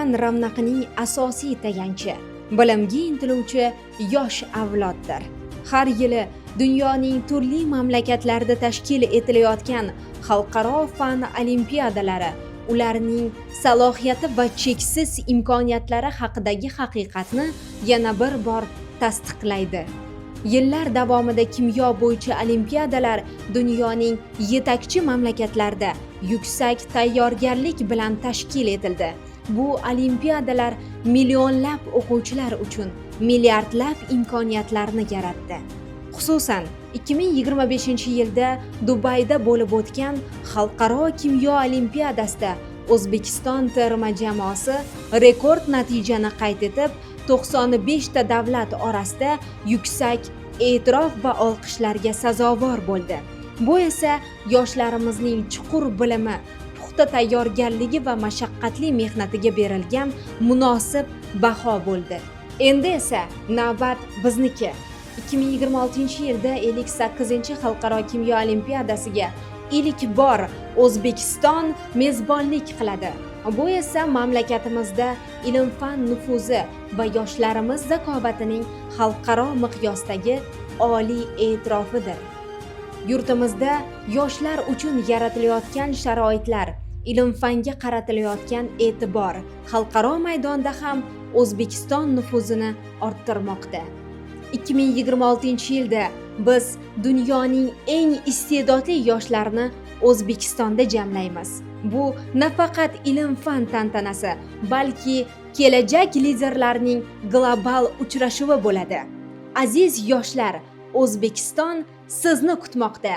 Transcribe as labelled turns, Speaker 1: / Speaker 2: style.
Speaker 1: O'zbekiston ravnaqining asosiy tayanchi bilimga intiluvchi yosh avloddir. Har yili dunyoning turli mamlakatlarida tashkil etilayotgan xalqaro fan olimpiadalari ularning salohiyati va cheksiz imkoniyatlari haqidagi haqiqatni yana bir bor tasdiqlaydi. Yillar davomida kimyo bo'yicha olimpiadalar dunyoning yetakchi mamlakatlarida yuksak tayyorgarlik bilan tashkil etildi. Bu olimpiadalar millionlab o'quvchilar uchun milliardlab imkoniyatlarni yaratdi. Xususan, 2025-yilda Dubayda bo'lib o'tgan xalqaro kimyo olimpiadasida O'zbekiston terma jamoasi rekord natijani qayd etib, 95 ta davlat orasida yuksak e'tirof va olqishlarga sazovor bo'ldi. Bu esa yoshlarimizning chuqur bilimi, puxta tayyorgarligi va mashaqqatli mehnatiga berilgan munosib baho bo'ldi. Endi esa navbat bizniki. 2026-yilda 58-xalqaro kimyo olimpiadasiga ilk bor O'zbekiston mezbonlik qiladi. Bu esa mamlakatimizda ilm-fan nufuzi va yoshlarimiz zakovatining xalqaro miqyosdagi oliy e'tirofidir. Yurtimizda yoshlar uchun yaratilayotgan sharoitlar, ilm-fanga qaratilayotgan e'tibor xalqaro maydonda ham O'zbekiston nufuzini orttirmoqda. 2026-yilda biz dunyoning eng iste'dodli yoshlarini O'zbekistonda jamlaymiz. Bu nafaqat ilm-fan tantanasi, balki kelajak liderlarning global uchrashuvi bo'ladi. Aziz yoshlar, O'zbekiston sizni kutmoqda.